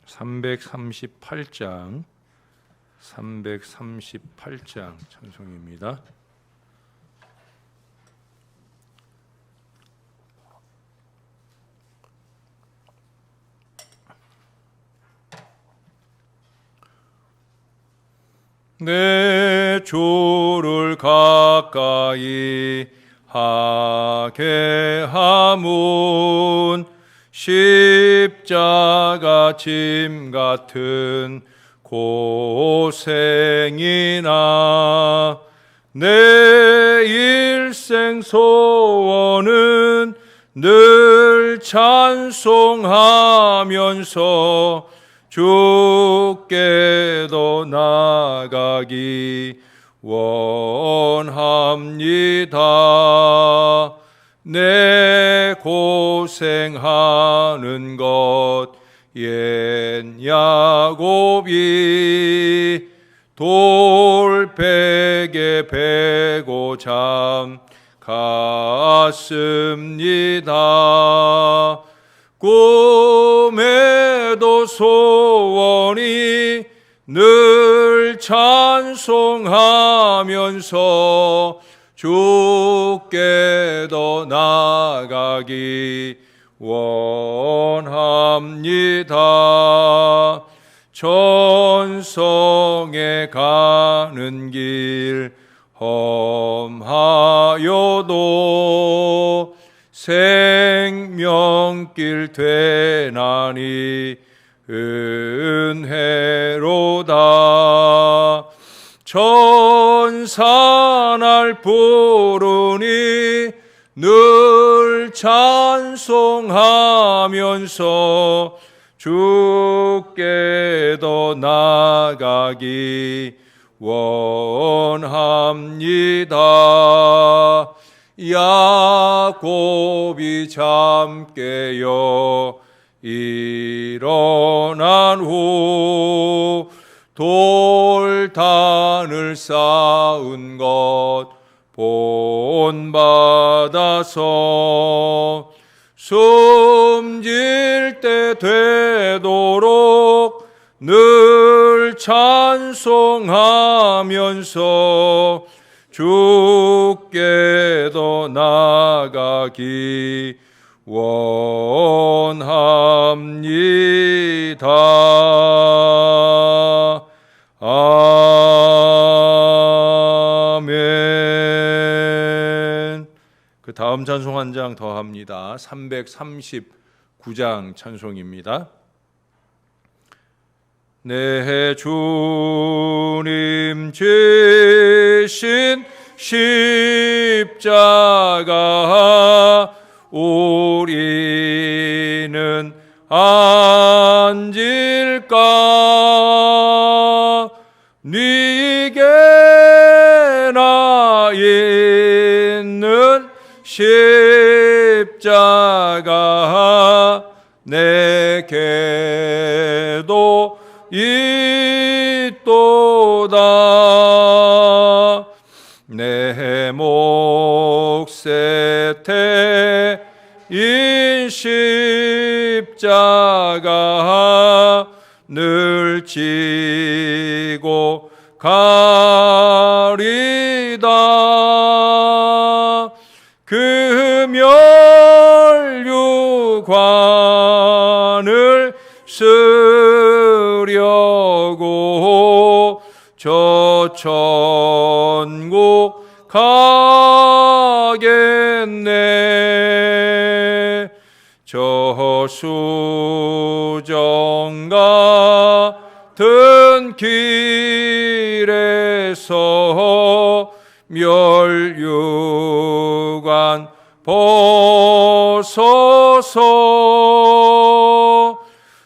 338장 찬송입니다. 내 주를 가까이 하게 하문 십자가 짐 같은 고생이나 내 일생 소원은 늘 찬송하면서 주께도 나가기 원합니다. 내 고생하는 것 옛 야곱이 돌베개 베고 잠 갔습니다. 꿈에도 소원이 늘 찬송하면서 주께도 나가기 원합니다. 천성에 가는 길 험하여도 생명길 되나니 은혜로다. 천사 날 부르니 늘 찬송하면서 주께도 나가기 원합니다. 야곱이 잠 깨어 일어난 후 돌단을 쌓은 것 본받아서 숨질 때 되도록 늘 찬송하면서 주께도 나가기 원합니다. 아멘. 그 다음 찬송 한 장 더 합니다. 339장 찬송입니다. 내 주님 지신 십자가 우리는 앉을까? 네게나 있는 십자가 내게도 있도다. 내 몫에 태인 십자가 늘 지고 가리다. 그 멸류관을 쓰려고 저 천국 가겠네. 저 수정 같은 길에서 멸류관 벗어서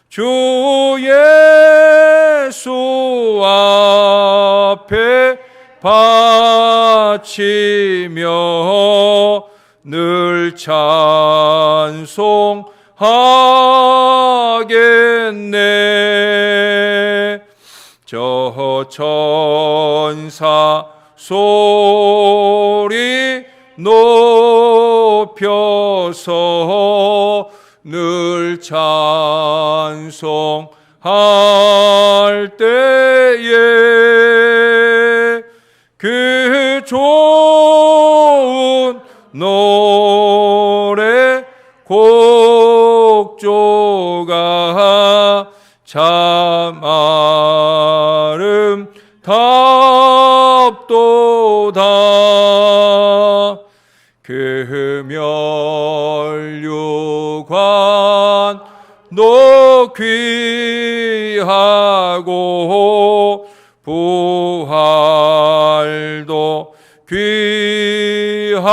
주 예수 앞에 바치며 늘 찬송하겠네. 저 천사 소리 높여서 늘 찬송하겠네. 할 때에 그 좋은 노래 곡조가 참 아름답도다. 그 면류관 너 귀하고 부활도 귀하다.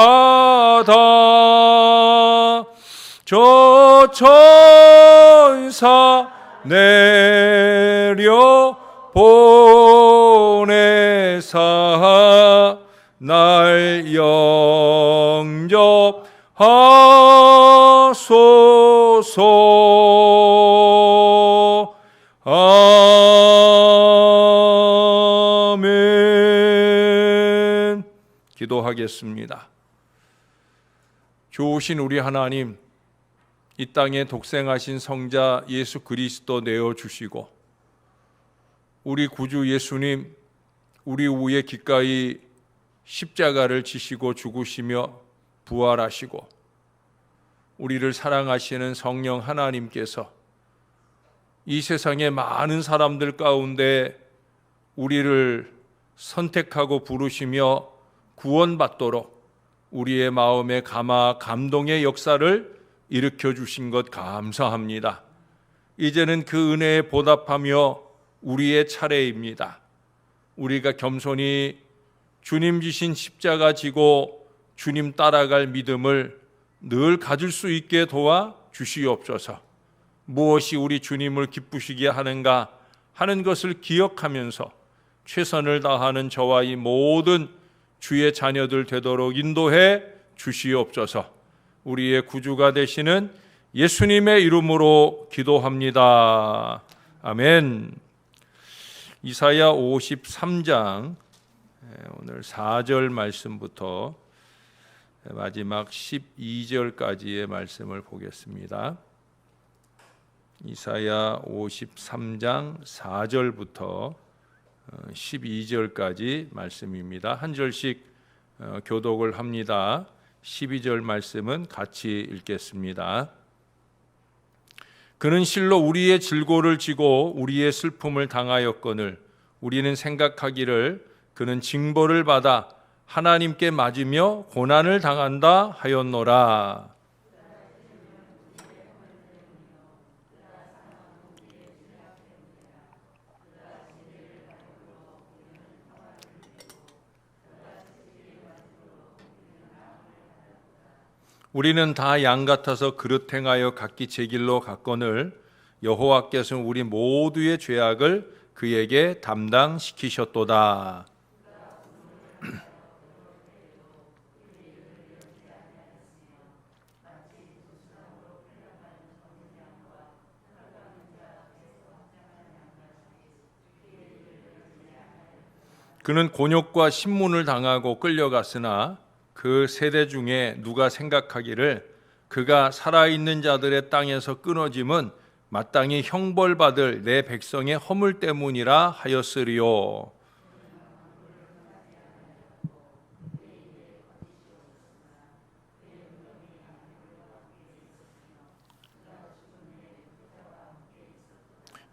저 천사 내려 보내사 날 영접하소서. 아멘. 기도하겠습니다. 좋으신 우리 하나님, 이 땅에 독생하신 성자 예수 그리스도 내어주시고 우리 구주 예수님 우리 위에 기꺼이 십자가를 지시고 죽으시며 부활하시고 우리를 사랑하시는 성령 하나님께서 이 세상의 많은 사람들 가운데 우리를 선택하고 부르시며 구원받도록 우리의 마음에 감동의 역사를 일으켜 주신 것 감사합니다. 이제는 그 은혜에 보답하며 우리의 차례입니다. 우리가 겸손히 주님 지신 십자가 지고 주님 따라갈 믿음을 늘 가질 수 있게 도와 주시옵소서. 무엇이 우리 주님을 기쁘시게 하는가 하는 것을 기억하면서 최선을 다하는 저와 이 모든 주의 자녀들 되도록 인도해 주시옵소서. 우리의 구주가 되시는 예수님의 이름으로 기도합니다. 아멘. 이사야 53장 오늘 4절 말씀부터 마지막 12절까지의 말씀을 보겠습니다. 이사야 53장 4절부터 12절까지 말씀입니다. 한 절씩 교독을 합니다. 12절 말씀은 같이 읽겠습니다. 그는 실로 우리의 질고를 지고 우리의 슬픔을 당하였거늘 우리는 생각하기를 그는 징벌을 받아 하나님께 맞으며 고난을 당한다 하였노라. 우리는 다 양 같아서 그릇 행하여 각기 제 길로 갔거늘 여호와께서는 우리 모두의 죄악을 그에게 담당시키셨도다. 그는 곤욕과 신문을 당하고 끌려갔으나 그 세대 중에 누가 생각하기를 그가 살아있는 자들의 땅에서 끊어짐은 마땅히 형벌받을 내 백성의 허물 때문이라 하였으리요.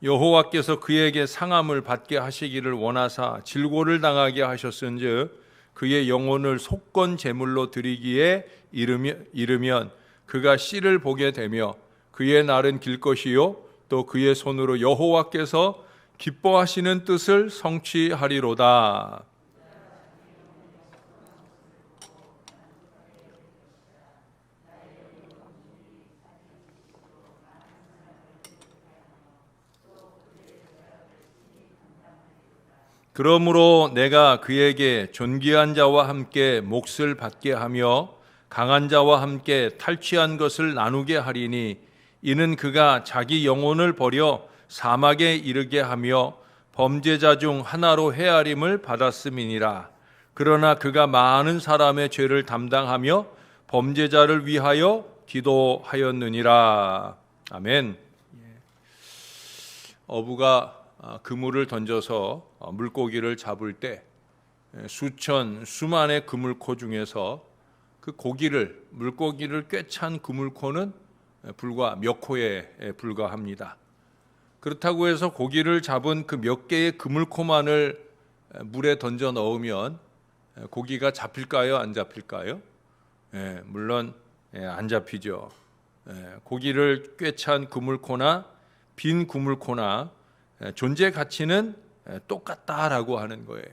여호와께서 그에게 상함을 받게 하시기를 원하사 질고를 당하게 하셨은즉 그의 영혼을 속건 제물로 드리기에 이르면 그가 씨를 보게 되며 그의 날은 길 것이요 또 그의 손으로 여호와께서 기뻐하시는 뜻을 성취하리로다. 그러므로 내가 그에게 존귀한 자와 함께 몫을 받게 하며 강한 자와 함께 탈취한 것을 나누게 하리니 이는 그가 자기 영혼을 버려 사막에 이르게 하며 범죄자 중 하나로 헤아림을 받았음이니라. 그러나 그가 많은 사람의 죄를 담당하며 범죄자를 위하여 기도하였느니라. 아멘. 어부가 그물을 던져서 물고기를 잡을 때 수만의 그물코 중에서 그 물고기를 꿰찬 그물코는 불과 몇 코에 불과합니다. 그렇다고 해서 고기를 잡은 그 몇 개의 그물코만을 물에 던져 넣으면 고기가 잡힐까요? 안 잡힐까요? 물론 안 잡히죠. 고기를 꿰찬 그물코나 빈 그물코나 존재 가치는 똑같다라고 하는 거예요.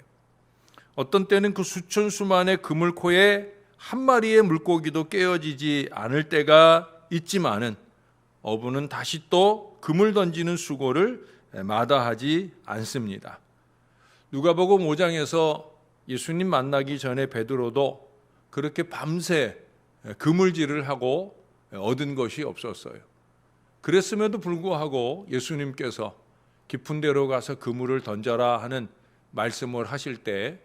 어떤 때는 그 수만의 그물코에 한 마리의 물고기도 깨어지지 않을 때가 있지만은 어부는 다시 또 그물 던지는 수고를 마다하지 않습니다. 누가복음 5장에서 예수님 만나기 전에 베드로도 그렇게 밤새 그물질을 하고 얻은 것이 없었어요. 그랬음에도 불구하고 예수님께서 깊은 데로 가서 그물을 던져라 하는 말씀을 하실 때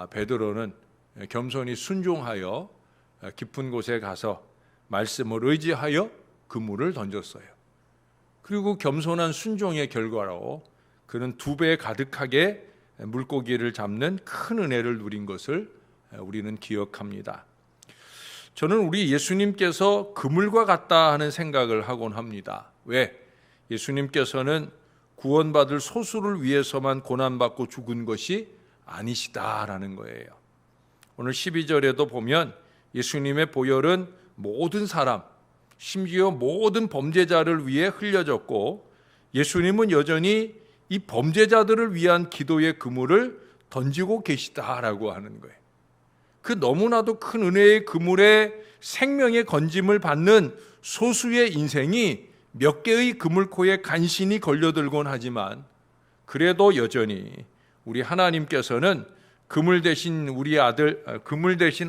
베드로는 겸손히 순종하여 깊은 곳에 가서 말씀을 의지하여 그물을 던졌어요. 그리고 겸손한 순종의 결과로 그는 2배 가득하게 물고기를 잡는 큰 은혜를 누린 것을 우리는 기억합니다. 저는 우리 예수님께서 그물과 같다 하는 생각을 하곤 합니다. 왜? 예수님께서는 구원받을 소수를 위해서만 고난받고 죽은 것이 아니시다라는 거예요. 오늘 12절에도 보면 예수님의 보혈은 모든 사람, 심지어 모든 범죄자를 위해 흘려졌고 예수님은 여전히 이 범죄자들을 위한 기도의 그물을 던지고 계시다라고 하는 거예요. 그 너무나도 큰 은혜의 그물에 생명의 건짐을 받는 소수의 인생이 몇 개의 그물코에 간신히 걸려들곤 하지만 그래도 여전히 우리 하나님께서는 그물 대신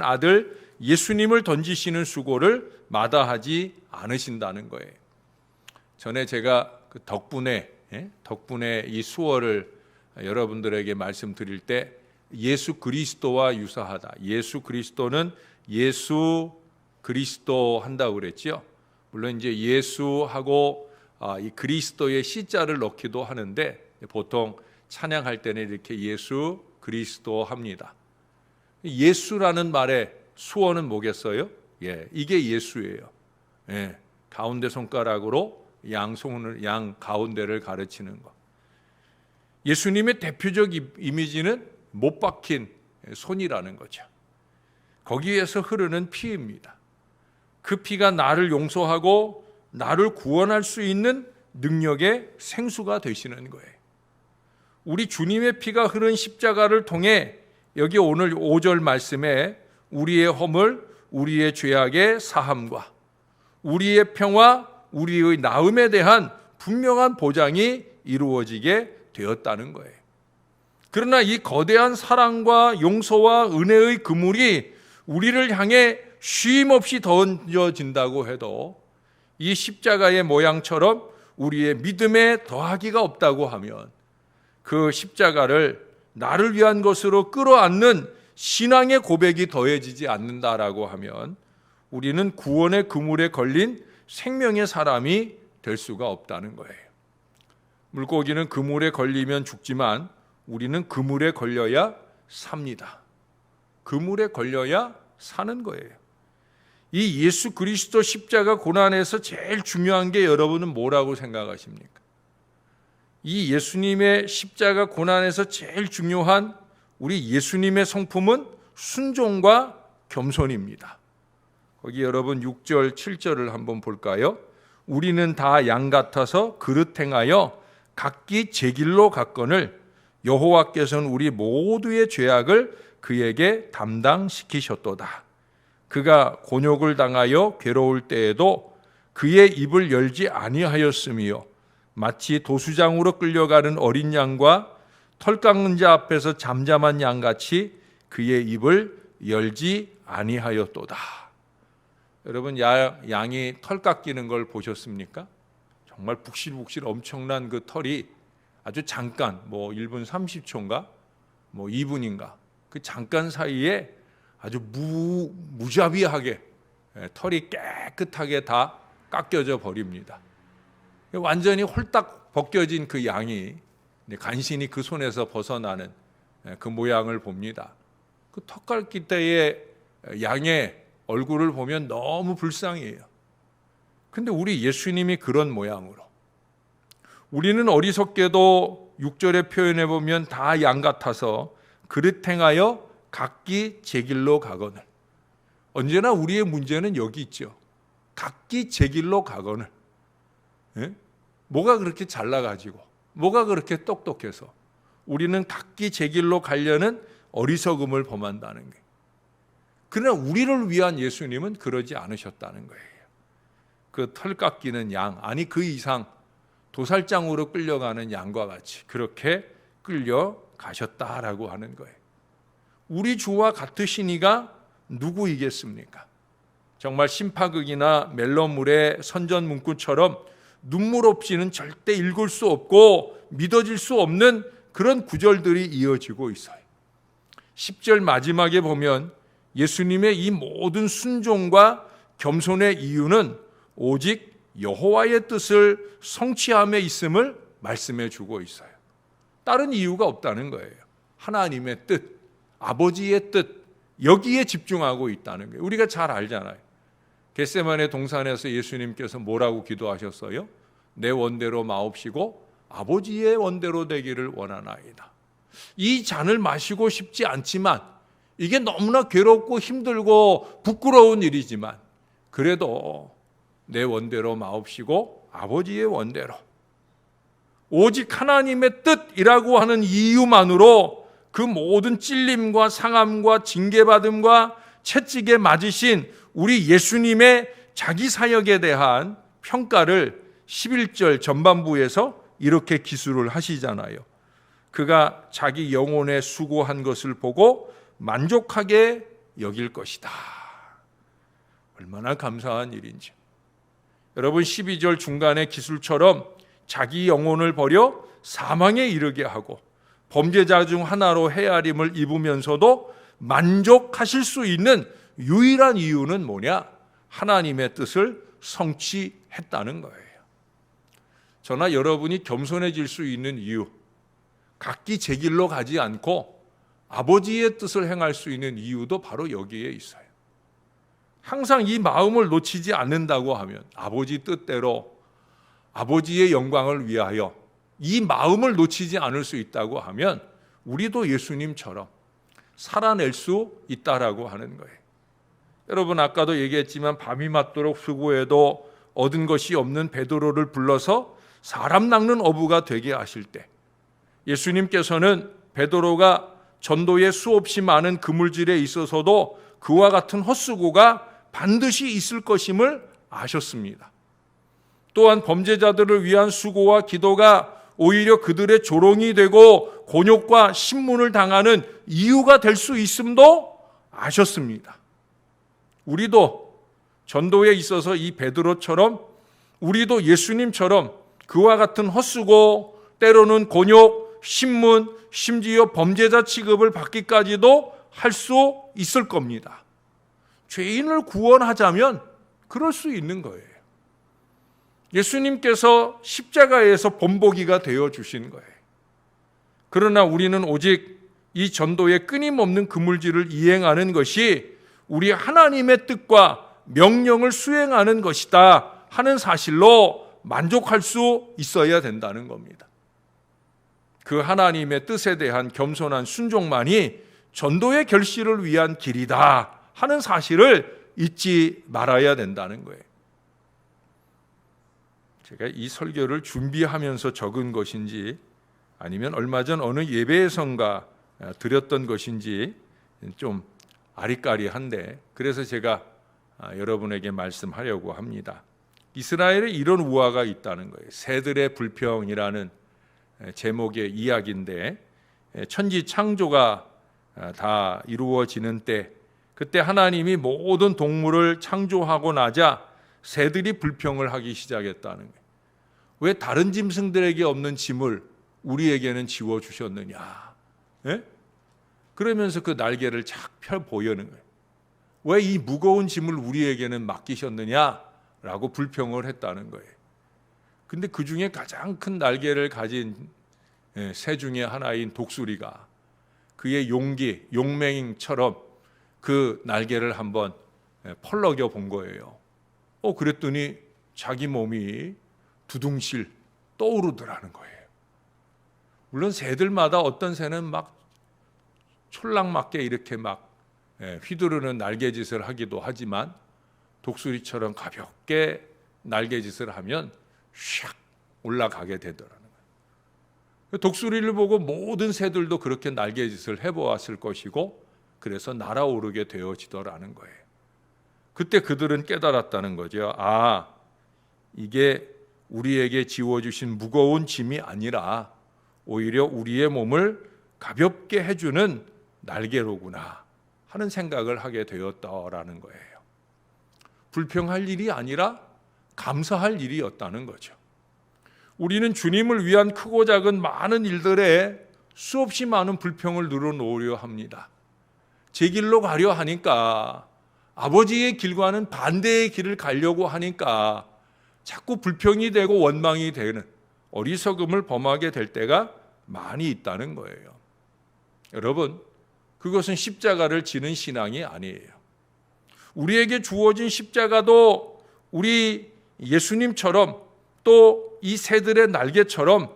아들 예수님을 던지시는 수고를 마다하지 않으신다는 거예요. 전에 제가 그 덕분에 이 수어를 여러분들에게 말씀드릴 때 예수 그리스도와 유사하다. 예수 그리스도는 예수 그리스도 한다고 그랬죠. 물론 이제 예수하고 이 그리스도의 시자를 넣기도 하는데 보통 찬양할 때는 이렇게 예수 그리스도 합니다. 예수라는 말의 수어는 뭐겠어요? 이게 예수예요. 가운데 손가락으로 양 가운데를 가르치는 것. 예수님의 대표적 이미지는 못 박힌 손이라는 거죠. 거기에서 흐르는 피입니다. 그 피가 나를 용서하고 나를 구원할 수 있는 능력의 생수가 되시는 거예요. 우리 주님의 피가 흐른 십자가를 통해 여기 오늘 5절 말씀에 우리의 허물, 우리의 죄악의 사함과 우리의 평화, 우리의 나음에 대한 분명한 보장이 이루어지게 되었다는 거예요. 그러나 이 거대한 사랑과 용서와 은혜의 그물이 우리를 향해 쉼없이 던져진다고 해도 이 십자가의 모양처럼 우리의 믿음에 더하기가 없다고 하면 그 십자가를 나를 위한 것으로 끌어안는 신앙의 고백이 더해지지 않는다라고 하면 우리는 구원의 그물에 걸린 생명의 사람이 될 수가 없다는 거예요. 물고기는 그물에 걸리면 죽지만 우리는 그물에 걸려야 삽니다. 그물에 걸려야 사는 거예요. 이 예수 그리스도 십자가 고난에서 제일 중요한 게 여러분은 뭐라고 생각하십니까? 이 예수님의 십자가 고난에서 제일 중요한 우리 예수님의 성품은 순종과 겸손입니다. 거기 여러분 6절, 7절을 한번 볼까요? 우리는 다 양 같아서 그릇 행하여 각기 제 길로 갔거늘 여호와께서는 우리 모두의 죄악을 그에게 담당시키셨도다. 그가 곤욕을 당하여 괴로울 때에도 그의 입을 열지 아니하였으며 마치 도수장으로 끌려가는 어린 양과 털 깎는 자 앞에서 잠잠한 양같이 그의 입을 열지 아니하였도다. 여러분 양이 털 깎이는 걸 보셨습니까? 정말 북실북실 엄청난 그 털이 아주 잠깐 1분 30초인가 2분인가 그 잠깐 사이에 아주 무자비하게 털이 깨끗하게 다 깎여져 버립니다. 완전히 홀딱 벗겨진 그 양이 간신히 그 손에서 벗어나는 그 모양을 봅니다. 그 턱갈기대의 양의 얼굴을 보면 너무 불쌍해요. 근데 우리 예수님이 그런 모양으로, 우리는 어리석게도 6절에 표현해 보면 다 양 같아서 그릇 행하여 각기 제 길로 가거늘. 언제나 우리의 문제는 여기 있죠. 각기 제 길로 가거늘. 뭐가 그렇게 잘나가지고, 뭐가 그렇게 똑똑해서 우리는 각기 제 길로 가려는 어리석음을 범한다는 거예요. 그러나 우리를 위한 예수님은 그러지 않으셨다는 거예요. 그 털 깎이는 양, 아니 그 이상 도살장으로 끌려가는 양과 같이 그렇게 끌려가셨다라고 하는 거예요. 우리 주와 같으시니가 누구이겠습니까? 정말 심파극이나 멜로물의 선전 문구처럼 눈물 없이는 절대 읽을 수 없고 믿어질 수 없는 그런 구절들이 이어지고 있어요. 10절 마지막에 보면 예수님의 이 모든 순종과 겸손의 이유는 오직 여호와의 뜻을 성취함에 있음을 말씀해 주고 있어요. 다른 이유가 없다는 거예요. 하나님의 뜻, 아버지의 뜻, 여기에 집중하고 있다는 거예요. 우리가 잘 알잖아요. 겟세마네 동산에서 예수님께서 뭐라고 기도하셨어요? 내 원대로 마옵시고 아버지의 원대로 되기를 원하나이다. 이 잔을 마시고 싶지 않지만, 이게 너무나 괴롭고 힘들고 부끄러운 일이지만, 그래도 내 원대로 마옵시고 아버지의 원대로, 오직 하나님의 뜻이라고 하는 이유만으로 그 모든 찔림과 상함과 징계받음과 채찍에 맞으신 우리 예수님의 자기 사역에 대한 평가를 11절 전반부에서 이렇게 기술을 하시잖아요. 그가 자기 영혼에 수고한 것을 보고 만족하게 여길 것이다. 얼마나 감사한 일인지. 여러분, 12절 중간의 기술처럼 자기 영혼을 버려 사망에 이르게 하고 범죄자 중 하나로 헤아림을 입으면서도 만족하실 수 있는 유일한 이유는 뭐냐? 하나님의 뜻을 성취했다는 거예요. 저나 여러분이 겸손해질 수 있는 이유, 각기 제 길로 가지 않고 아버지의 뜻을 행할 수 있는 이유도 바로 여기에 있어요. 항상 이 마음을 놓치지 않는다고 하면, 아버지 뜻대로 아버지의 영광을 위하여 이 마음을 놓치지 않을 수 있다고 하면 우리도 예수님처럼 살아낼 수 있다라고 하는 거예요. 여러분, 아까도 얘기했지만 밤이 맞도록 수고해도 얻은 것이 없는 베드로를 불러서 사람 낚는 어부가 되게 하실 때, 예수님께서는 베드로가 전도에 수없이 많은 그물질에 있어서도 그와 같은 헛수고가 반드시 있을 것임을 아셨습니다. 또한 범죄자들을 위한 수고와 기도가 오히려 그들의 조롱이 되고 곤욕과 신문을 당하는 이유가 될 수 있음도 아셨습니다. 우리도 전도에 있어서 이 베드로처럼, 우리도 예수님처럼 그와 같은 헛수고, 때로는 곤욕, 신문, 심지어 범죄자 취급을 받기까지도 할 수 있을 겁니다. 죄인을 구원하자면 그럴 수 있는 거예요. 예수님께서 십자가에서 본보기가 되어 주신 거예요. 그러나 우리는 오직 이 전도의 끊임없는 그물질을 이행하는 것이 우리 하나님의 뜻과 명령을 수행하는 것이다 하는 사실로 만족할 수 있어야 된다는 겁니다. 그 하나님의 뜻에 대한 겸손한 순종만이 전도의 결실을 위한 길이다 하는 사실을 잊지 말아야 된다는 거예요. 제가 이 설교를 준비하면서 적은 것인지 아니면 얼마 전 어느 예배에선가 드렸던 것인지 좀 아리까리한데, 그래서 제가 여러분에게 말씀하려고 합니다. 이스라엘에 이런 우화가 있다는 거예요. 새들의 불평이라는 제목의 이야기인데, 천지 창조가 다 이루어지는 때, 그때 하나님이 모든 동물을 창조하고 나자 새들이 불평을 하기 시작했다는 거예요. 왜 다른 짐승들에게 없는 짐을 우리에게는 지워주셨느냐? 예? 그러면서 그 날개를 착 펴 보이는 거예요. 왜 이 무거운 짐을 우리에게는 맡기셨느냐라고 불평을 했다는 거예요. 근데 그 중에 가장 큰 날개를 가진 새 중에 하나인 독수리가 그의 용기, 용맹처럼 그 날개를 한번 펄럭여 본 거예요. 그랬더니 자기 몸이 두둥실 떠오르더라는 거예요. 물론 새들마다 어떤 새는 막 촐랑맞게 이렇게 막 휘두르는 날개짓을 하기도 하지만 독수리처럼 가볍게 날개짓을 하면 샥 올라가게 되더라는 거예요. 독수리를 보고 모든 새들도 그렇게 날개짓을 해보았을 것이고 그래서 날아오르게 되어지더라는 거예요. 그때 그들은 깨달았다는 거죠. 이게 우리에게 지워주신 무거운 짐이 아니라 오히려 우리의 몸을 가볍게 해주는 날개로구나 하는 생각을 하게 되었다라는 거예요. 불평할 일이 아니라 감사할 일이었다는 거죠. 우리는 주님을 위한 크고 작은 많은 일들에 수없이 많은 불평을 늘어놓으려 합니다. 제 길로 가려 하니까, 아버지의 길과는 반대의 길을 가려고 하니까 자꾸 불평이 되고 원망이 되는 어리석음을 범하게 될 때가 많이 있다는 거예요. 여러분, 그것은 십자가를 지는 신앙이 아니에요. 우리에게 주어진 십자가도 우리 예수님처럼 또 이 새들의 날개처럼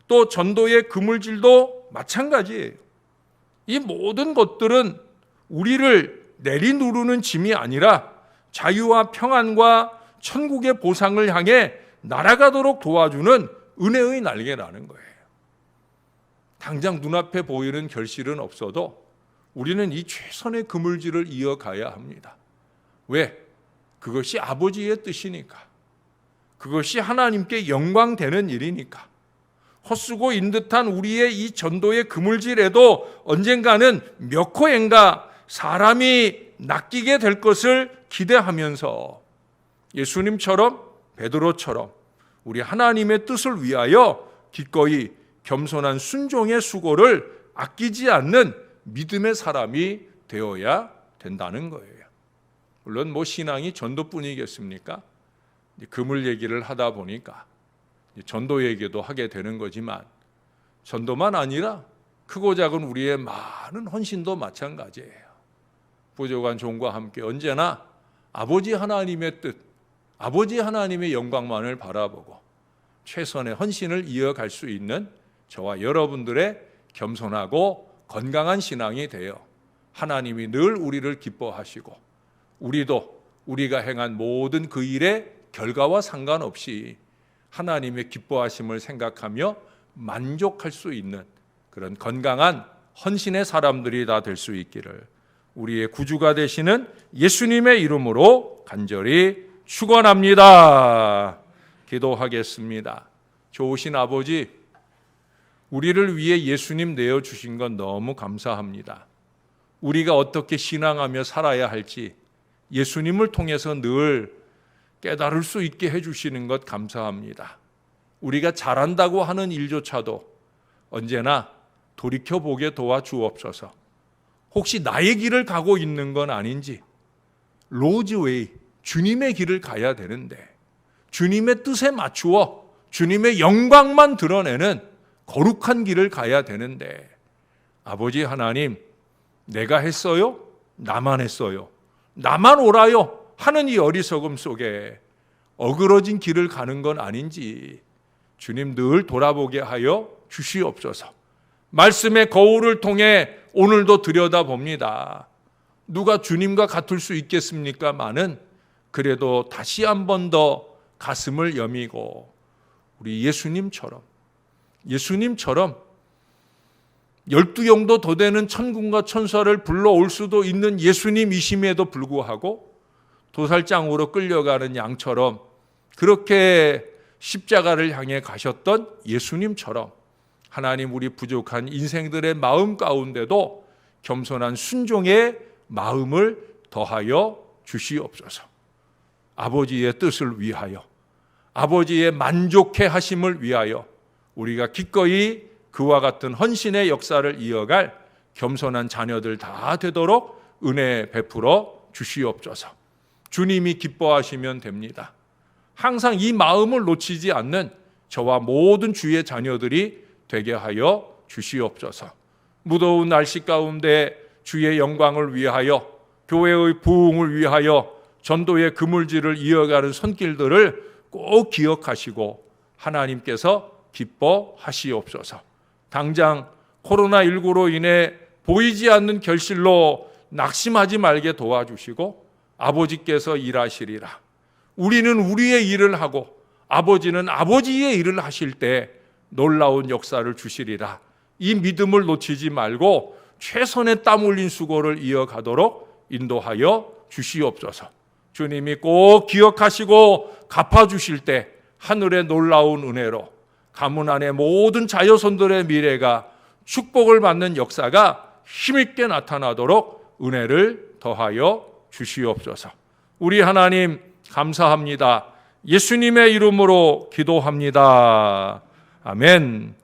또 전도의 그물질도 마찬가지예요. 이 모든 것들은 우리를 내리누르는 짐이 아니라 자유와 평안과 천국의 보상을 향해 날아가도록 도와주는 은혜의 날개라는 거예요. 당장 눈앞에 보이는 결실은 없어도 우리는 이 최선의 그물질을 이어가야 합니다. 왜? 그것이 아버지의 뜻이니까. 그것이 하나님께 영광되는 일이니까. 헛수고 인듯한 우리의 이 전도의 그물질에도 언젠가는 몇 호엔가 사람이 낚이게 될 것을 기대하면서 예수님처럼 베드로처럼 우리 하나님의 뜻을 위하여 기꺼이 겸손한 순종의 수고를 아끼지 않는 믿음의 사람이 되어야 된다는 거예요. 물론 신앙이 전도뿐이겠습니까? 그물 얘기를 하다 보니까 전도 얘기도 하게 되는 거지만 전도만 아니라 크고 작은 우리의 많은 헌신도 마찬가지예요. 부족한 종과 함께 언제나 아버지 하나님의 뜻, 아버지 하나님의 영광만을 바라보고 최선의 헌신을 이어갈 수 있는 저와 여러분들의 겸손하고 건강한 신앙이 되어 하나님이 늘 우리를 기뻐하시고 우리도 우리가 행한 모든 그 일의 결과와 상관없이 하나님의 기뻐하심을 생각하며 만족할 수 있는 그런 건강한 헌신의 사람들이 다 될 수 있기를 우리의 구주가 되시는 예수님의 이름으로 간절히 축원합니다. 기도하겠습니다. 좋으신 아버지, 우리를 위해 예수님 내어주신 건 너무 감사합니다. 우리가 어떻게 신앙하며 살아야 할지 예수님을 통해서 늘 깨달을 수 있게 해주시는 것 감사합니다. 우리가 잘한다고 하는 일조차도 언제나 돌이켜보게 도와주옵소서. 혹시 나의 길을 가고 있는 건 아닌지, 로즈웨이, 주님의 길을 가야 되는데 주님의 뜻에 맞추어 주님의 영광만 드러내는 거룩한 길을 가야 되는데 아버지 하나님, 내가 했어요? 나만 했어요? 나만 옳아요? 하는 이 어리석음 속에 어그러진 길을 가는 건 아닌지 주님 늘 돌아보게 하여 주시옵소서. 말씀의 거울을 통해 오늘도 들여다봅니다. 누가 주님과 같을 수 있겠습니까마는 그래도 다시 한 번 더 가슴을 여미고 우리 예수님처럼 12영도 더 되는 천군과 천사를 불러올 수도 있는 예수님이심에도 불구하고 도살장으로 끌려가는 양처럼 그렇게 십자가를 향해 가셨던 예수님처럼 하나님, 우리 부족한 인생들의 마음 가운데도 겸손한 순종의 마음을 더하여 주시옵소서. 아버지의 뜻을 위하여, 아버지의 만족해 하심을 위하여 우리가 기꺼이 그와 같은 헌신의 역사를 이어갈 겸손한 자녀들 다 되도록 은혜 베풀어 주시옵소서. 주님이 기뻐하시면 됩니다. 항상 이 마음을 놓치지 않는 저와 모든 주의 자녀들이 되게 하여 주시옵소서. 무더운 날씨 가운데 주의 영광을 위하여, 교회의 부흥을 위하여 전도의 그물질을 이어가는 손길들을 꼭 기억하시고 하나님께서 기뻐하시옵소서. 당장 코로나19로 인해 보이지 않는 결실로 낙심하지 말게 도와주시고 아버지께서 일하시리라. 우리는 우리의 일을 하고 아버지는 아버지의 일을 하실 때 놀라운 역사를 주시리라. 이 믿음을 놓치지 말고 최선의 땀 흘린 수고를 이어가도록 인도하여 주시옵소서. 주님이 꼭 기억하시고 갚아주실 때 하늘의 놀라운 은혜로 가문 안의 모든 자녀손들의 미래가 축복을 받는 역사가 힘있게 나타나도록 은혜를 더하여 주시옵소서. 우리 하나님 감사합니다. 예수님의 이름으로 기도합니다. 아멘.